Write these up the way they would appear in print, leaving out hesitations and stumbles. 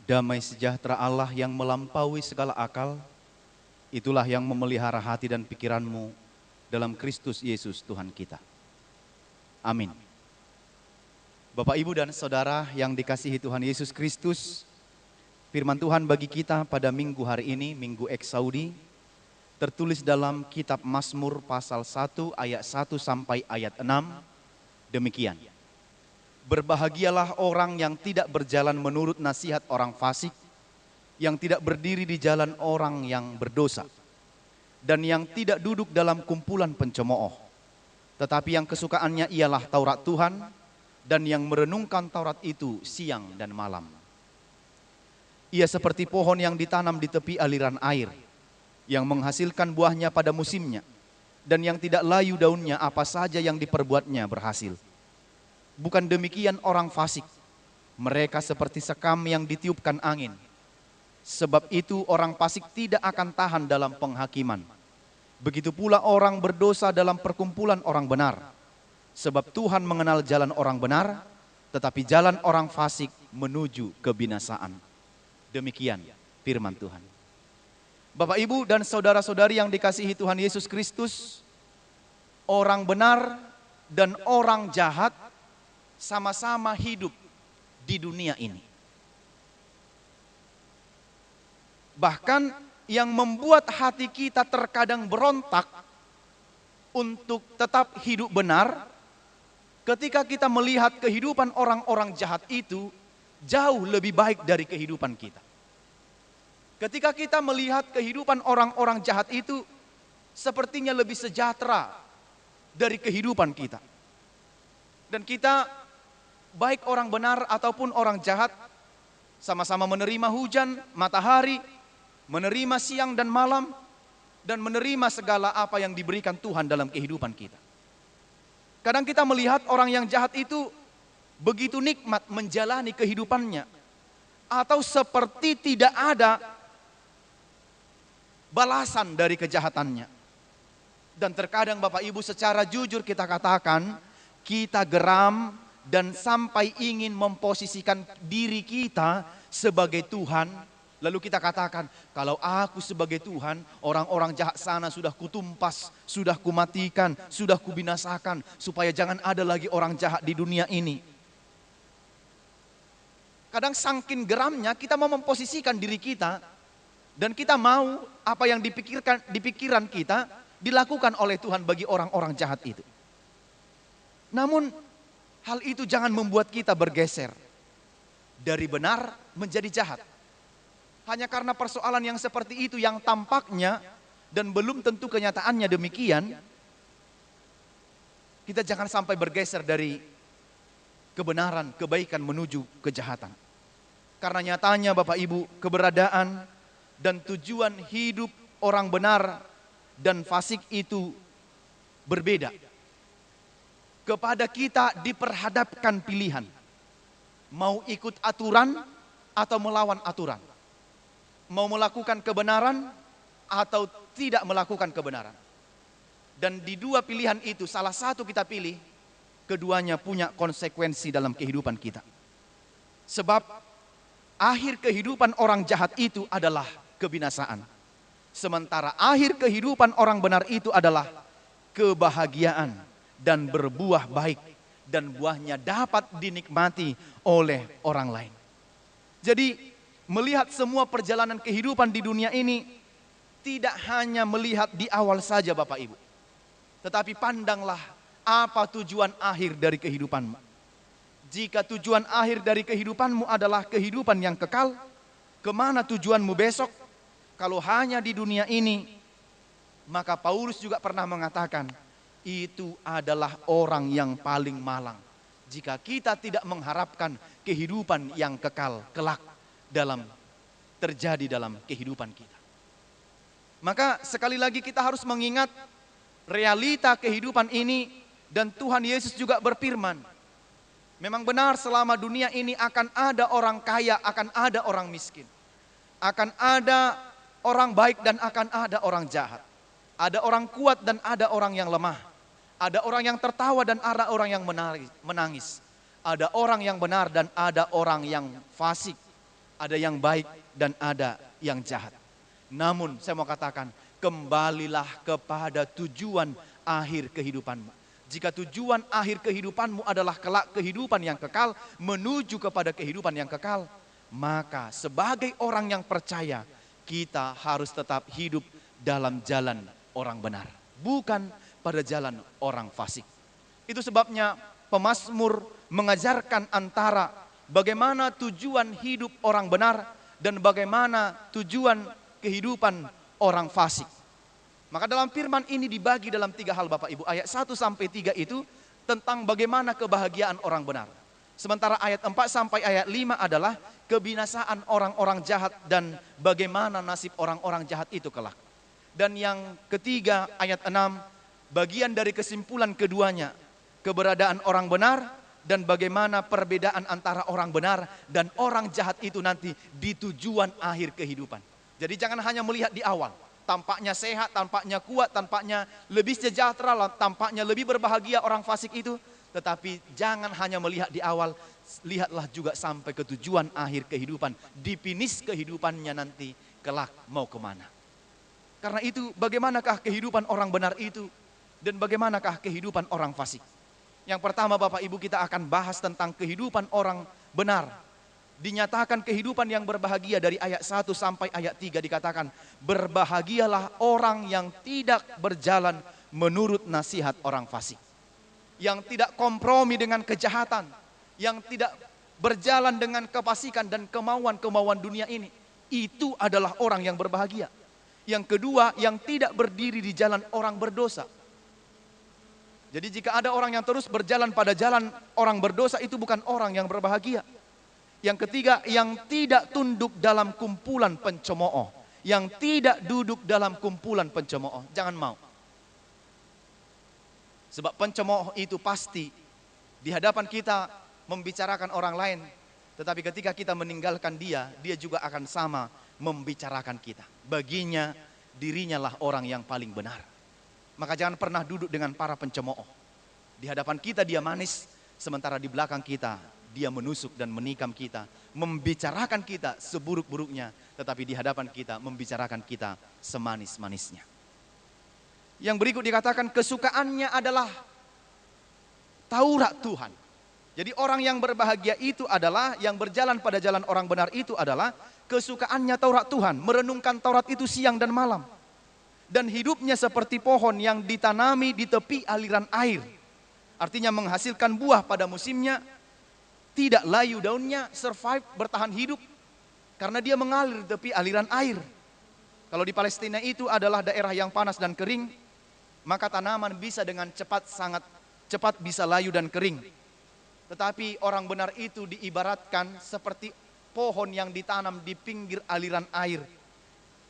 Damai sejahtera Allah yang melampaui segala akal, itulah yang memelihara hati dan pikiranmu dalam Kristus Yesus Tuhan kita. Amin. Bapak, Ibu, dan Saudara yang dikasihi Tuhan Yesus Kristus, firman Tuhan bagi kita pada minggu hari ini, Minggu Eksaudi, tertulis dalam kitab Mazmur pasal 1 ayat 1 sampai ayat 6, demikian. Berbahagialah orang yang tidak berjalan menurut nasihat orang fasik, yang tidak berdiri di jalan orang yang berdosa, dan yang tidak duduk dalam kumpulan pencemooh. Tetapi yang kesukaannya ialah Taurat Tuhan, dan yang merenungkan Taurat itu siang dan malam. Ia seperti pohon yang ditanam di tepi aliran air, yang menghasilkan buahnya pada musimnya, dan yang tidak layu daunnya, apa saja yang diperbuatnya berhasil. Bukan demikian orang fasik, mereka seperti sekam yang ditiupkan angin. Sebab itu orang fasik tidak akan tahan dalam penghakiman. Begitu pula orang berdosa dalam perkumpulan orang benar. Sebab Tuhan mengenal jalan orang benar, tetapi jalan orang fasik menuju kebinasaan. Demikian firman Tuhan. Bapak, Ibu, dan saudara-saudari yang dikasihi Tuhan Yesus Kristus, orang benar dan orang jahat sama-sama hidup di dunia ini. Bahkan yang membuat hati kita terkadang berontak untuk tetap hidup benar, ketika kita melihat kehidupan orang-orang jahat itu jauh lebih baik dari kehidupan kita. Ketika kita melihat kehidupan orang-orang jahat itu sepertinya lebih sejahtera dari kehidupan kita. Dan kita, baik orang benar ataupun orang jahat, sama-sama menerima hujan, matahari, menerima siang dan malam, dan menerima segala apa yang diberikan Tuhan dalam kehidupan kita. Kadang kita melihat orang yang jahat itu begitu nikmat menjalani kehidupannya, atau seperti tidak ada balasan dari kejahatannya. Dan terkadang Bapak Ibu, secara jujur kita katakan, kita geram dan sampai ingin memposisikan diri kita sebagai Tuhan. Lalu kita katakan, kalau aku sebagai Tuhan, orang-orang jahat sana sudah kutumpas, sudah kumatikan, sudah kubinasakan, supaya jangan ada lagi orang jahat di dunia ini. Kadang saking geramnya kita mau memposisikan diri kita, dan kita mau apa yang di pikiran kita dilakukan oleh Tuhan bagi orang-orang jahat itu. Namun hal itu jangan membuat kita bergeser dari benar menjadi jahat. Hanya karena persoalan yang seperti itu yang tampaknya dan belum tentu kenyataannya demikian, kita jangan sampai bergeser dari kebenaran, kebaikan menuju kejahatan. Karena nyatanya Bapak Ibu, keberadaan dan tujuan hidup orang benar dan fasik itu berbeda. Kepada kita diperhadapkan pilihan, mau ikut aturan atau melawan aturan, mau melakukan kebenaran atau tidak melakukan kebenaran. Dan di dua pilihan itu salah satu kita pilih, keduanya punya konsekuensi dalam kehidupan kita. Sebab akhir kehidupan orang jahat itu adalah kebinasaan, sementara akhir kehidupan orang benar itu adalah kebahagiaan dan berbuah baik, dan buahnya dapat dinikmati oleh orang lain. Jadi melihat semua perjalanan kehidupan di dunia ini tidak hanya melihat di awal saja Bapak Ibu, tetapi pandanglah apa tujuan akhir dari kehidupanmu. Jika tujuan akhir dari kehidupanmu adalah kehidupan yang kekal, kemana tujuanmu besok? Kalau hanya di dunia ini, maka Paulus juga pernah mengatakan, itu adalah orang yang paling malang jika kita tidak mengharapkan kehidupan yang kekal kelak terjadi dalam kehidupan kita. Maka sekali lagi kita harus mengingat realita kehidupan ini, dan Tuhan Yesus juga berfirman, memang benar selama dunia ini akan ada orang kaya, akan ada orang miskin, akan ada orang baik dan akan ada orang jahat, ada orang kuat dan ada orang yang lemah. Ada orang yang tertawa dan ada orang yang menangis. Ada orang yang benar dan ada orang yang fasik. Ada yang baik dan ada yang jahat. Namun saya mau katakan, kembalilah kepada tujuan akhir kehidupanmu. Jika tujuan akhir kehidupanmu adalah kelak kehidupan yang kekal, menuju kepada kehidupan yang kekal, maka sebagai orang yang percaya, kita harus tetap hidup dalam jalan orang benar, bukan pada jalan orang fasik. Itu sebabnya pemazmur mengajarkan antara bagaimana tujuan hidup orang benar dan bagaimana tujuan kehidupan orang fasik. Maka dalam firman ini dibagi dalam 3 hal Bapak Ibu. Ayat 1 sampai 3 itu tentang bagaimana kebahagiaan orang benar. Sementara ayat 4 sampai ayat 5 adalah kebinasaan orang-orang jahat dan bagaimana nasib orang-orang jahat itu kelak. Dan yang ketiga ayat 6, bagian dari kesimpulan keduanya, keberadaan orang benar dan bagaimana perbedaan antara orang benar dan orang jahat itu nanti di tujuan akhir kehidupan. Jadi jangan hanya melihat di awal, tampaknya sehat, tampaknya kuat, tampaknya lebih sejahtera, tampaknya lebih berbahagia orang fasik itu. Tetapi jangan hanya melihat di awal, lihatlah juga sampai ke tujuan akhir kehidupan. Di finish kehidupannya nanti kelak mau kemana. Karena itu bagaimanakah kehidupan orang benar itu dan bagaimanakah kehidupan orang fasik. Yang pertama Bapak Ibu, kita akan bahas tentang kehidupan orang benar. Dinyatakan kehidupan yang berbahagia dari ayat 1 sampai ayat 3 dikatakan, berbahagialah orang yang tidak berjalan menurut nasihat orang fasik. Yang tidak kompromi dengan kejahatan, yang tidak berjalan dengan kefasikan dan kemauan-kemauan dunia ini. Itu adalah orang yang berbahagia. Yang kedua, yang tidak berdiri di jalan orang berdosa. Jadi jika ada orang yang terus berjalan pada jalan orang berdosa, itu bukan orang yang berbahagia. Yang ketiga, yang tidak tunduk dalam kumpulan pencemooh. Yang tidak duduk dalam kumpulan pencemooh. Jangan mau. Sebab pencemooh itu pasti di hadapan kita membicarakan orang lain. Tetapi ketika kita meninggalkan dia, dia juga akan sama membicarakan kita. Baginya, dirinya lah orang yang paling benar. Maka jangan pernah duduk dengan para pencemooh. Di hadapan kita dia manis, sementara di belakang kita dia menusuk dan menikam kita, membicarakan kita seburuk-buruknya, tetapi di hadapan kita membicarakan kita semanis-manisnya. Yang berikut dikatakan kesukaannya adalah Taurat Tuhan. Jadi orang yang berbahagia itu adalah, yang berjalan pada jalan orang benar itu adalah kesukaannya Taurat Tuhan, merenungkan Taurat itu siang dan malam. Dan hidupnya seperti pohon yang ditanami di tepi aliran air. Artinya menghasilkan buah pada musimnya, tidak layu daunnya, survive, bertahan hidup. Karena dia mengalir di tepi aliran air. Kalau di Palestina itu adalah daerah yang panas dan kering, maka tanaman bisa dengan cepat, sangat cepat bisa layu dan kering. Tetapi orang benar itu diibaratkan seperti pohon yang ditanam di pinggir aliran air,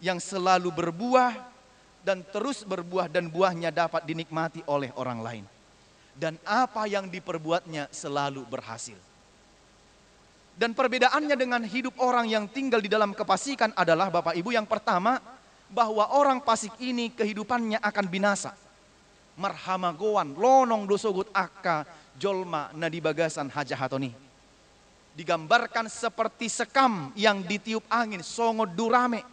yang selalu berbuah dan terus berbuah, dan buahnya dapat dinikmati oleh orang lain. Dan apa yang diperbuatnya selalu berhasil. Dan perbedaannya dengan hidup orang yang tinggal di dalam kefasikan adalah Bapak Ibu, yang pertama, bahwa orang fasik ini kehidupannya akan binasa. Marhamagoan, lonong dosogut akka, jolma nadi bagasan hajahatoni. Digambarkan seperti sekam yang ditiup angin, songo durame.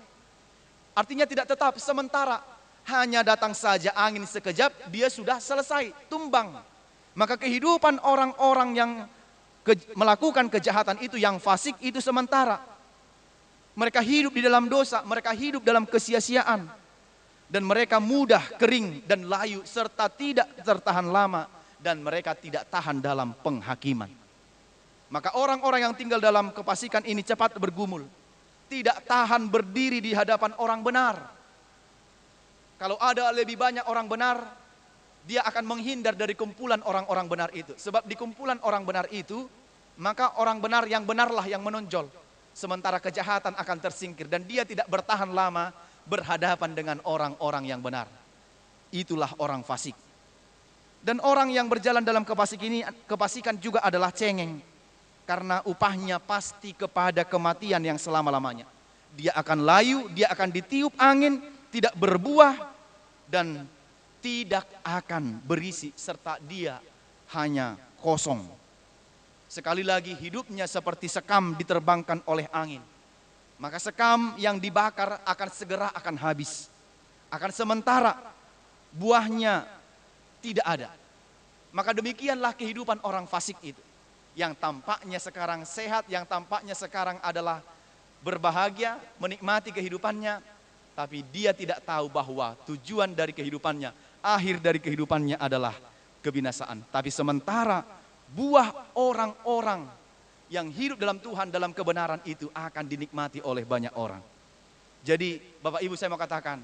Artinya tidak tetap, sementara. Hanya datang saja angin sekejap, dia sudah selesai, tumbang. Maka kehidupan orang-orang yang melakukan kejahatan itu, yang fasik itu sementara. Mereka hidup di dalam dosa, mereka hidup dalam kesia-siaan. Dan mereka mudah kering dan layu serta tidak tertahan lama. Dan mereka tidak tahan dalam penghakiman. Maka orang-orang yang tinggal dalam kefasikan ini cepat bergumul. Tidak tahan berdiri di hadapan orang benar. Kalau ada lebih banyak orang benar, dia akan menghindar dari kumpulan orang-orang benar itu. Sebab di kumpulan orang benar itu, maka orang benar yang benarlah yang menonjol. Sementara kejahatan akan tersingkir dan dia tidak bertahan lama berhadapan dengan orang-orang yang benar. Itulah orang fasik. Dan orang yang berjalan dalam kefasikan juga adalah cengeng. Karena upahnya pasti kepada kematian yang selama-lamanya. Dia akan layu, dia akan ditiup angin, tidak berbuah, dan tidak akan berisi, serta dia hanya kosong. Sekali lagi, hidupnya seperti sekam diterbangkan oleh angin. maka sekam yang dibakar akan segera akan habis. Akan sementara buahnya tidak ada. Maka demikianlah kehidupan orang fasik itu. Yang tampaknya sekarang sehat, yang tampaknya sekarang adalah berbahagia, menikmati kehidupannya. Tapi dia tidak tahu bahwa tujuan dari kehidupannya, akhir dari kehidupannya adalah kebinasaan. Tapi sementara buah orang-orang yang hidup dalam Tuhan, dalam kebenaran itu akan dinikmati oleh banyak orang. Jadi Bapak Ibu saya mau katakan,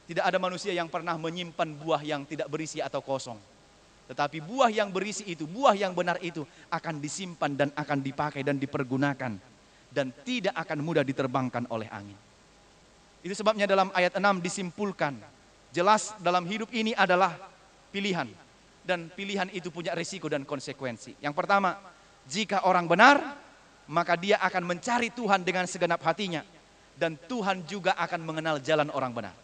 tidak ada manusia yang pernah menyimpan buah yang tidak berisi atau kosong. Tetapi buah yang berisi itu, buah yang benar itu akan disimpan dan akan dipakai dan dipergunakan. Dan tidak akan mudah diterbangkan oleh angin. Itu sebabnya dalam ayat 6 disimpulkan. Jelas dalam hidup ini adalah pilihan. Dan pilihan itu punya risiko dan konsekuensi. Yang pertama, jika orang benar, maka dia akan mencari Tuhan dengan segenap hatinya. Dan Tuhan juga akan mengenal jalan orang benar.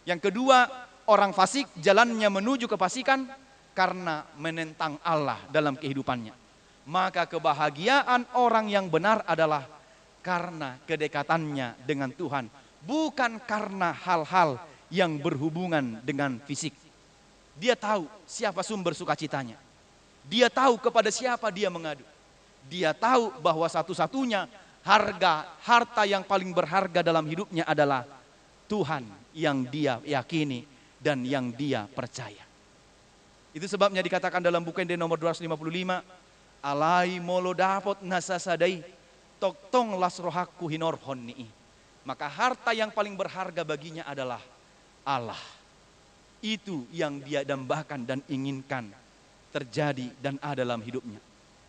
Yang kedua, orang fasik jalannya menuju kefasikan karena menentang Allah dalam kehidupannya. Maka kebahagiaan orang yang benar adalah karena kedekatannya dengan Tuhan. Bukan karena hal-hal yang berhubungan dengan fisik. Dia tahu siapa sumber sukacitanya. Dia tahu kepada siapa dia mengadu. Dia tahu bahwa satu-satunya harta yang paling berharga dalam hidupnya adalah Tuhan yang dia yakini dan yang dia percaya. Itu sebabnya dikatakan dalam buku Ende nomor 255, alai molo dapot nasasadai toktong lasrohaku hinor honni. Maka harta yang paling berharga baginya adalah Allah. Itu yang dia dambakan dan inginkan terjadi dan ada dalam hidupnya.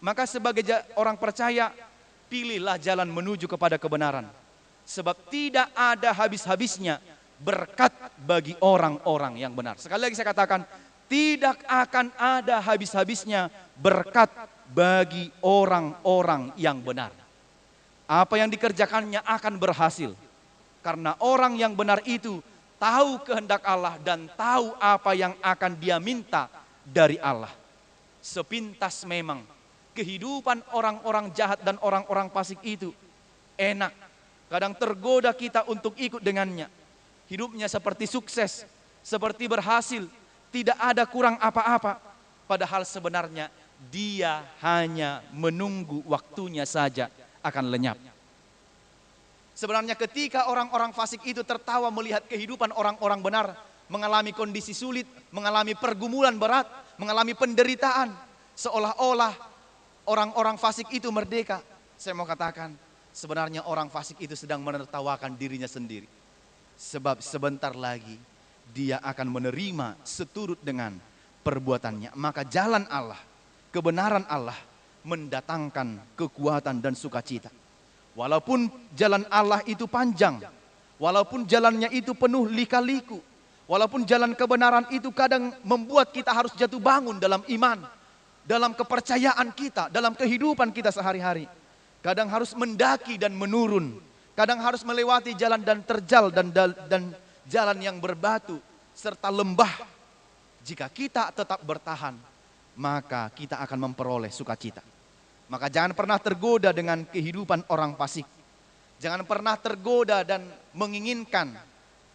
Maka sebagai orang percaya, pilihlah jalan menuju kepada kebenaran. Sebab tidak ada habis-habisnya berkat bagi orang-orang yang benar. Sekali lagi saya katakan, tidak akan ada habis-habisnya berkat bagi orang-orang yang benar. Apa yang dikerjakannya akan berhasil. Karena orang yang benar itu tahu kehendak Allah dan tahu apa yang akan dia minta dari Allah. Sepintas memang kehidupan orang-orang jahat dan orang-orang fasik itu enak. Kadang tergoda kita untuk ikut dengannya. Hidupnya seperti sukses, seperti berhasil, tidak ada kurang apa-apa. Padahal sebenarnya dia hanya menunggu waktunya saja akan lenyap. Sebenarnya ketika orang-orang fasik itu tertawa melihat kehidupan orang-orang benar, mengalami kondisi sulit, mengalami pergumulan berat, mengalami penderitaan, seolah-olah orang-orang fasik itu merdeka. Saya mau katakan, sebenarnya orang fasik itu sedang menertawakan dirinya sendiri. Sebab sebentar lagi dia akan menerima seturut dengan perbuatannya. Maka jalan Allah, kebenaran Allah mendatangkan kekuatan dan sukacita. Walaupun jalan Allah itu panjang, walaupun jalannya itu penuh lika-liku, walaupun jalan kebenaran itu kadang membuat kita harus jatuh bangun dalam iman, dalam kepercayaan kita, dalam kehidupan kita sehari-hari. Kadang harus mendaki dan menurun, kadang harus melewati jalan dan terjal dan jalan yang berbatu serta lembah. Jika kita tetap bertahan, maka kita akan memperoleh sukacita. Maka jangan pernah tergoda dengan kehidupan orang fasik. Jangan pernah tergoda dan menginginkan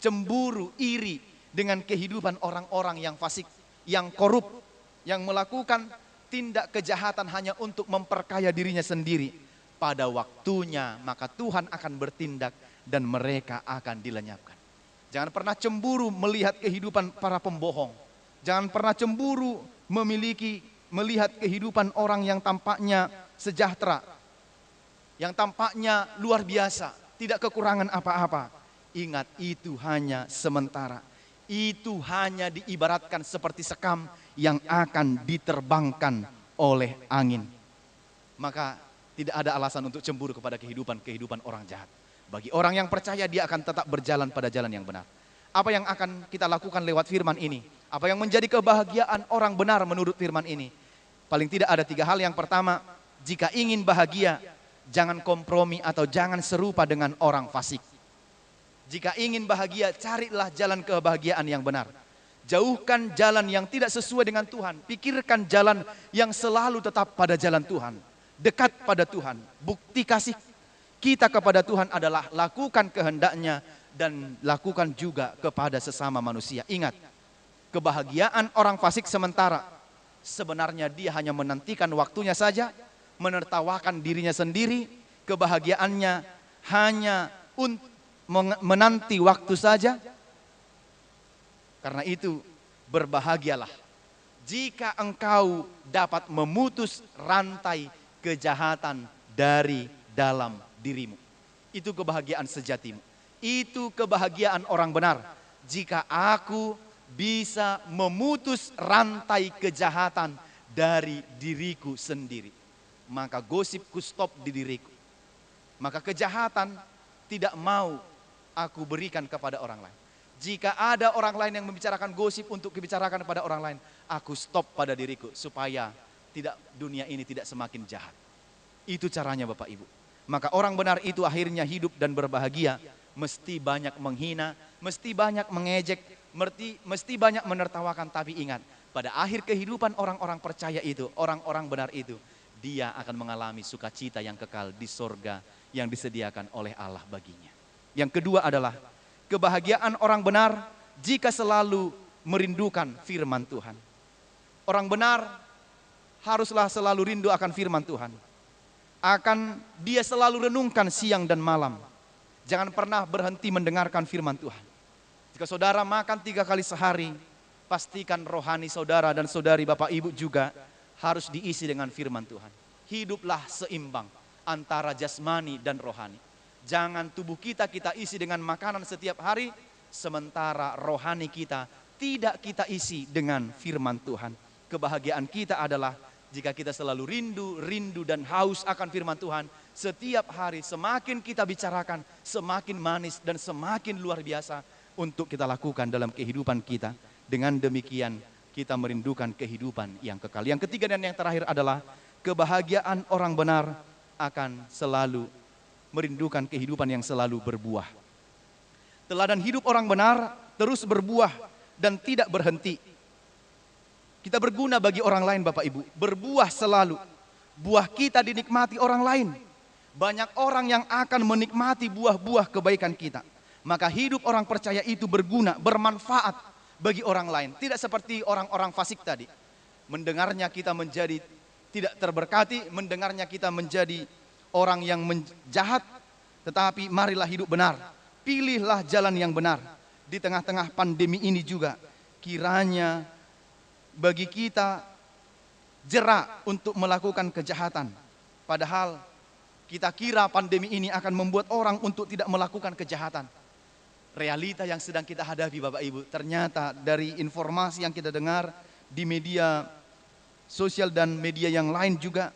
cemburu, iri dengan kehidupan orang-orang yang fasik, yang korup, yang melakukan tindak kejahatan hanya untuk memperkaya dirinya sendiri. Pada waktunya maka Tuhan akan bertindak dan mereka akan dilenyapkan. Jangan pernah cemburu melihat kehidupan para pembohong. Jangan pernah cemburu melihat kehidupan orang yang tampaknya sejahtera, yang tampaknya luar biasa, tidak kekurangan apa-apa. Ingat, itu hanya sementara. Itu hanya diibaratkan seperti sekam yang akan diterbangkan oleh angin. Maka tidak ada alasan untuk cemburu kepada kehidupan orang jahat. Bagi orang yang percaya, dia akan tetap berjalan pada jalan yang benar. Apa yang akan kita lakukan lewat firman ini? Apa yang menjadi kebahagiaan orang benar menurut firman ini? Paling tidak ada 3 hal. Yang pertama, jika ingin bahagia, jangan kompromi atau jangan serupa dengan orang fasik. Jika ingin bahagia, carilah jalan kebahagiaan yang benar. Jauhkan jalan yang tidak sesuai dengan Tuhan. Pikirkan jalan yang selalu tetap pada jalan Tuhan. Dekat pada Tuhan. Bukti kasih kita kepada Tuhan adalah lakukan kehendaknya dan lakukan juga kepada sesama manusia. Ingat, kebahagiaan orang fasik sementara. Sebenarnya dia hanya menantikan waktunya saja, menertawakan dirinya sendiri. Kebahagiaannya hanya menanti waktu saja. Karena itu berbahagialah jika engkau dapat memutus rantai kejahatan dari dalam dirimu. Itu kebahagiaan sejatimu. Itu kebahagiaan orang benar. Jika aku bisa memutus rantai kejahatan dari diriku sendiri, maka gosipku stop di diriku. Maka kejahatan tidak mau aku berikan kepada orang lain. Jika ada orang lain yang membicarakan gosip untuk dibicarakan kepada orang lain, aku stop pada diriku supaya dunia ini tidak semakin jahat. Itu caranya Bapak Ibu. Maka orang benar itu akhirnya hidup dan berbahagia, mesti banyak menghina, mesti banyak mengejek, mesti banyak menertawakan. Tapi ingat, pada akhir kehidupan orang-orang percaya itu, orang-orang benar itu, dia akan mengalami sukacita yang kekal di sorga yang disediakan oleh Allah baginya. Yang kedua adalah kebahagiaan orang benar jika selalu merindukan firman Tuhan. Orang benar haruslah selalu rindu akan firman Tuhan. Dia selalu renungkan siang dan malam. Jangan pernah berhenti mendengarkan firman Tuhan. Jika saudara makan 3 kali sehari, pastikan rohani saudara dan saudari Bapak Ibu juga harus diisi dengan firman Tuhan. Hiduplah seimbang antara jasmani dan rohani. Jangan tubuh kita isi dengan makanan setiap hari, sementara rohani kita tidak kita isi dengan firman Tuhan. Kebahagiaan kita adalah jika kita selalu rindu dan haus akan firman Tuhan. Setiap hari semakin kita bicarakan, semakin manis dan semakin luar biasa untuk kita lakukan dalam kehidupan kita. Dengan demikian kita merindukan kehidupan yang kekal. Yang ketiga dan yang terakhir adalah kebahagiaan orang benar akan selalu merindukan kehidupan yang selalu berbuah. Teladan hidup orang benar terus berbuah dan tidak berhenti. Kita berguna bagi orang lain Bapak Ibu, berbuah selalu. Buah kita dinikmati orang lain. Banyak orang yang akan menikmati buah-buah kebaikan kita. Maka hidup orang percaya itu berguna, bermanfaat bagi orang lain. Tidak seperti orang-orang fasik tadi. Mendengarnya kita menjadi tidak terberkati, mendengarnya kita menjadi orang yang jahat, tetapi marilah hidup benar. Pilihlah jalan yang benar. Di tengah-tengah pandemi ini juga, kiranya bagi kita jerak untuk melakukan kejahatan. Padahal kita kira pandemi ini akan membuat orang untuk tidak melakukan kejahatan. Realita yang sedang kita hadapi Bapak Ibu, ternyata dari informasi yang kita dengar di media sosial dan media yang lain juga,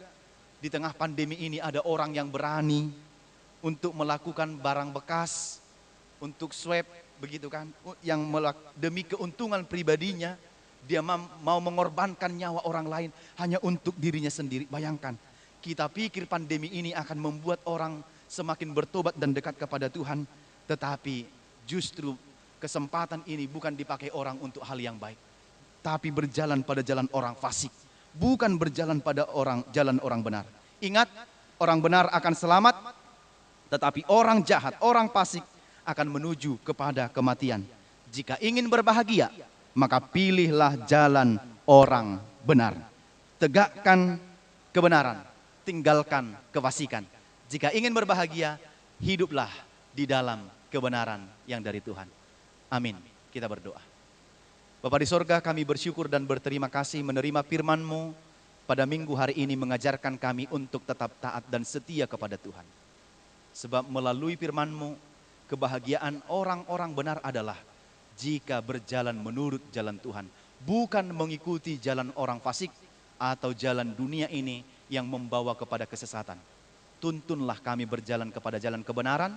di tengah pandemi ini ada orang yang berani untuk melakukan barang bekas, untuk swab, begitu kan, yang demi keuntungan pribadinya, dia mau mengorbankan nyawa orang lain hanya untuk dirinya sendiri. Bayangkan, kita pikir pandemi ini akan membuat orang semakin bertobat dan dekat kepada Tuhan, tetapi justru kesempatan ini bukan dipakai orang untuk hal yang baik, tapi berjalan pada jalan orang fasik. Bukan berjalan pada jalan orang benar. Ingat, orang benar akan selamat, tetapi orang jahat, orang fasik akan menuju kepada kematian. Jika ingin berbahagia, maka pilihlah jalan orang benar. Tegakkan kebenaran, tinggalkan kefasikan. Jika ingin berbahagia, hiduplah di dalam kebenaran yang dari Tuhan. Amin. Kita berdoa. Bapa di sorga, kami bersyukur dan berterima kasih menerima firman-Mu pada minggu hari ini, mengajarkan kami untuk tetap taat dan setia kepada Tuhan. Sebab melalui firman-Mu, kebahagiaan orang-orang benar adalah jika berjalan menurut jalan Tuhan, bukan mengikuti jalan orang fasik atau jalan dunia ini yang membawa kepada kesesatan. Tuntunlah kami berjalan kepada jalan kebenaran,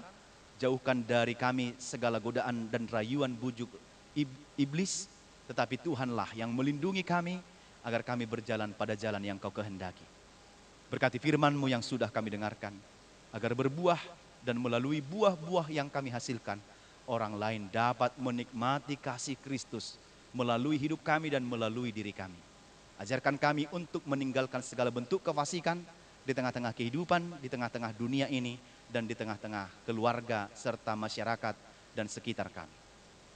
jauhkan dari kami segala godaan dan rayuan bujuk iblis, tetapi Tuhanlah yang melindungi kami agar kami berjalan pada jalan yang Kau kehendaki. Berkati firman-Mu yang sudah kami dengarkan, agar berbuah dan melalui buah-buah yang kami hasilkan, orang lain dapat menikmati kasih Kristus melalui hidup kami dan melalui diri kami. Ajarkan kami untuk meninggalkan segala bentuk kefasikan di tengah-tengah kehidupan, di tengah-tengah dunia ini, dan di tengah-tengah keluarga serta masyarakat dan sekitar kami.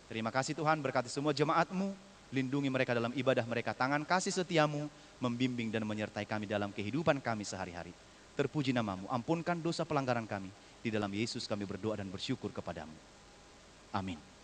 Terima kasih Tuhan, berkati semua jemaat-Mu, lindungi mereka dalam ibadah mereka, tangan kasih setiamu membimbing dan menyertai kami dalam kehidupan kami sehari-hari. Terpuji nama-Mu, ampunkan dosa pelanggaran kami. Di dalam Yesus kami berdoa dan bersyukur kepadamu. Amin.